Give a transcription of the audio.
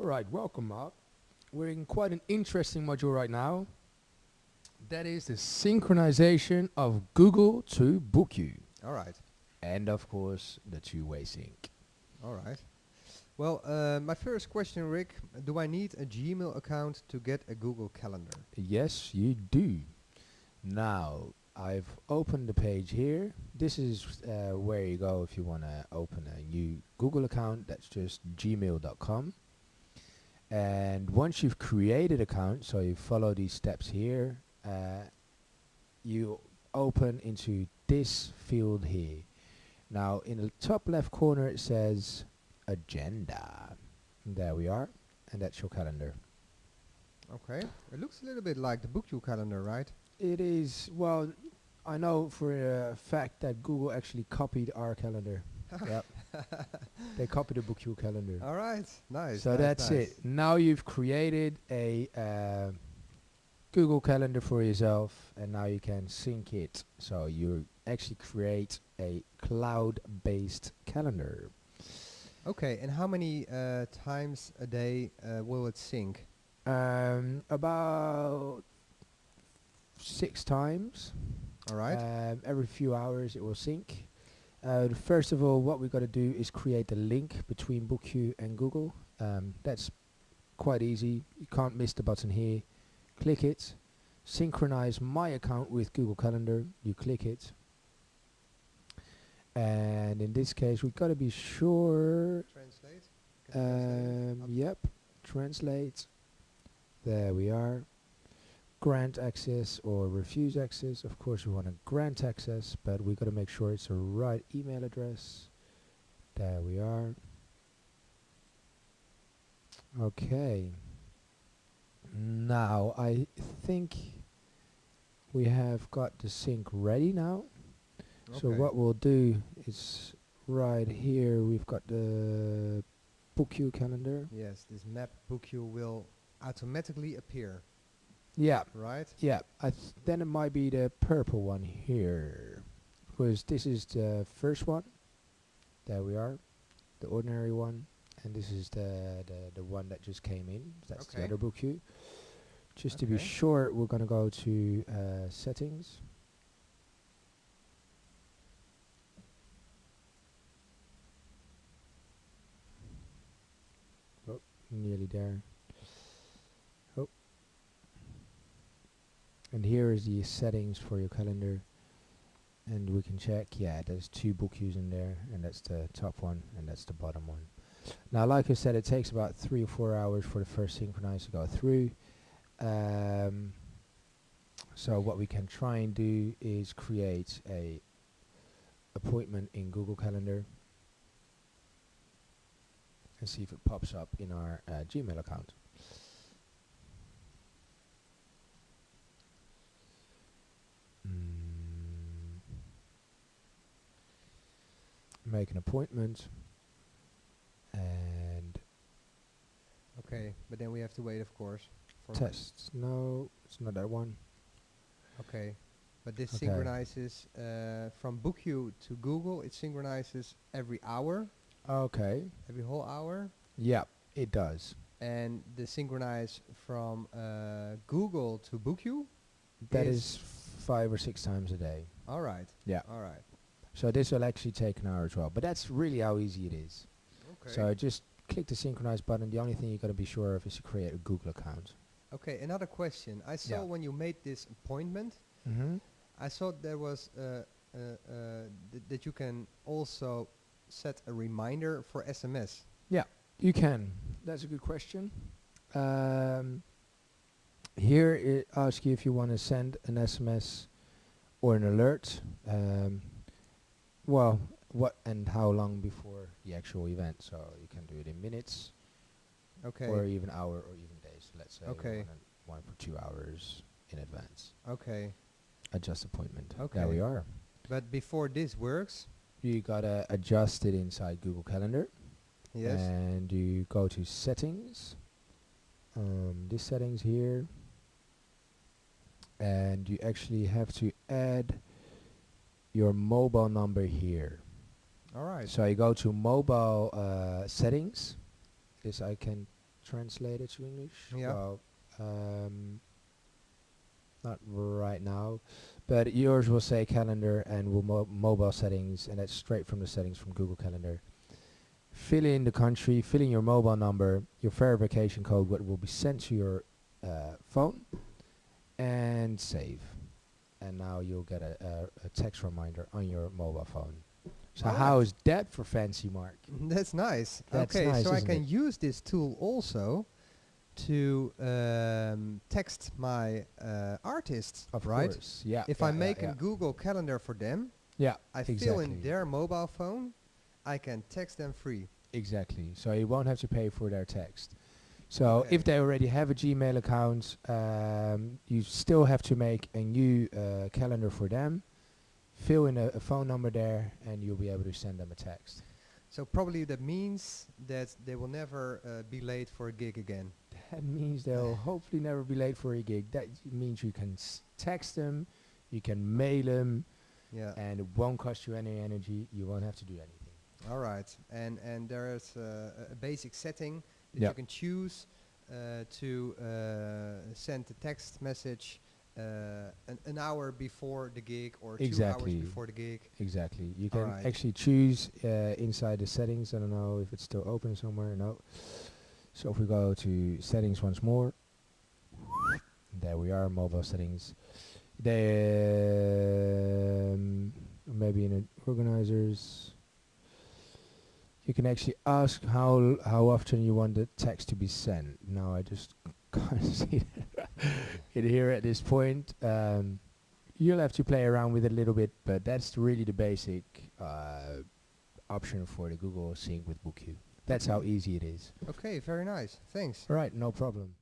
Alright, welcome Mark. We're in quite an interesting module right now. That is the synchronization of Google to BookYou. All right. And of course, the two-way sync. All right. Well, my first question, Rick, do I need a Gmail account to get a Google Calendar? Yes, you do. Now, I've opened the page here. This is where you go if you want to open a new Google account. That's just gmail.com. And once you've created an account, so you follow these steps here, you open into this field here. Now, in the top left corner, it says agenda. There we are. And that's your calendar. Okay. It looks a little bit like the BookYou calendar, right? It is, well, I know for a fact that Google actually copied our calendar. Yep. They copied the BookYou calendar. All right. Nice. So nice, that's nice. it. Now you've created a Google calendar for yourself, and now you can sync it. So you actually create a cloud-based calendar. Okay. And how many times a day will it sync? About 6 times. All right. Every few hours it will sync. First of all, what we've got to do is create a link between BookYou and Google. That's quite easy. You can't miss the button here. Click it. Synchronize my account with Google Calendar. You click it. And in this case, we've got to be sure. Translate. Can Yep. Translate. There we are. Grant access or refuse access. Of course we want to grant access, but we got to make sure it's the right email address. There we are. Okay. Now I think we have got the sync ready now. So Okay. what we'll do is right here we've got the BookYou calendar. Yes, this map BookYou will automatically appear, Yeah. right? Yeah, then it might be the purple one here, because this is the first one. There we are, the ordinary one, and this is the one that just came in. That's the Okay. other BookYou. Just to be Okay. sure, we're gonna go to settings. Oh, nearly there. Oh. And here is the settings for your calendar, and we can check. Yeah, there's 2 BookYous in there, and that's the top one and that's the bottom one. Now like I said, it takes about 3 or 4 hours for the first synchronize to go through. So what we can try and do is create a appointment in Google Calendar and see if it pops up in our Gmail account. Make an appointment, and Okay, but then we have to wait, of course, for tests. No, it's not that one. Okay, but this Okay. synchronizes from BookYou to Google. It synchronizes every hour, Okay. every whole hour, Yeah, it does. and the synchronize from Google to BookYou. That is 5 or 6 times a day. All right. Yeah. All right. So this will actually take an hour as well. But that's really how easy it is. Okay. So just click the synchronize button. The only thing you got to be sure of is to create a Google account. Okay. Another question. I saw Yeah. when you made this appointment, Mm-hmm. I saw there was that you can also set a reminder for SMS. Yeah, you can. That's a good question. Here it asks you if you want to send an SMS or an alert. Well, what and how long before the actual event. So you can do it in minutes, Okay. or even hour, or even days. Let's say Okay. you want it for 2 hours in advance. Okay. Adjust appointment. Okay. There we are. But before this works, You gotta adjust it inside Google Calendar. yes. And you go to settings. This settings here. And you actually have to add your mobile number here. All right. So you go to mobile settings. This I can translate it to English. Yeah. Well, not right now, but yours will say calendar and will mobile settings, and that's straight from the settings from Google Calendar. Fill in the country, fill in your mobile number, your verification code, what will be sent to your phone, and save. And now you'll get a text reminder on your mobile phone. So Alright. how is that for fancy, Mark? That's nice. That's Okay, nice, so I isn't can it? use this tool also to text my artists, Of right? course, yeah. If yeah, I make yeah, a Google Calendar for them, yeah, I exactly. fill in their mobile phone, I can text them free. Exactly. So you won't have to pay for their text. So Okay. if they already have a Gmail account, you still have to make a new calendar for them, fill in a phone number there, and you'll be able to send them a text. So probably that means that they will never be late for a gig again. That means they'll hopefully never be late for a gig. That means you can text them, you can mail them, Yeah. and it won't cost you any energy. You won't have to do anything. All right. And there is a basic setting that Yeah. you can choose to send a text message an hour before the gig or 2 hours Exactly. before the gig. Exactly. You can Alright. actually choose inside the settings. I don't know if it's still open somewhere. No. So if we go to settings once more, there we are, mobile settings. Maybe in organizers, you can actually ask how often you want the text to be sent. Now I just can't see it here at this point. You'll have to play around with it a little bit, but that's really the basic option for the Google Sync with BookYou. That's how easy it is. Okay, very nice. Thanks. All right, no problem.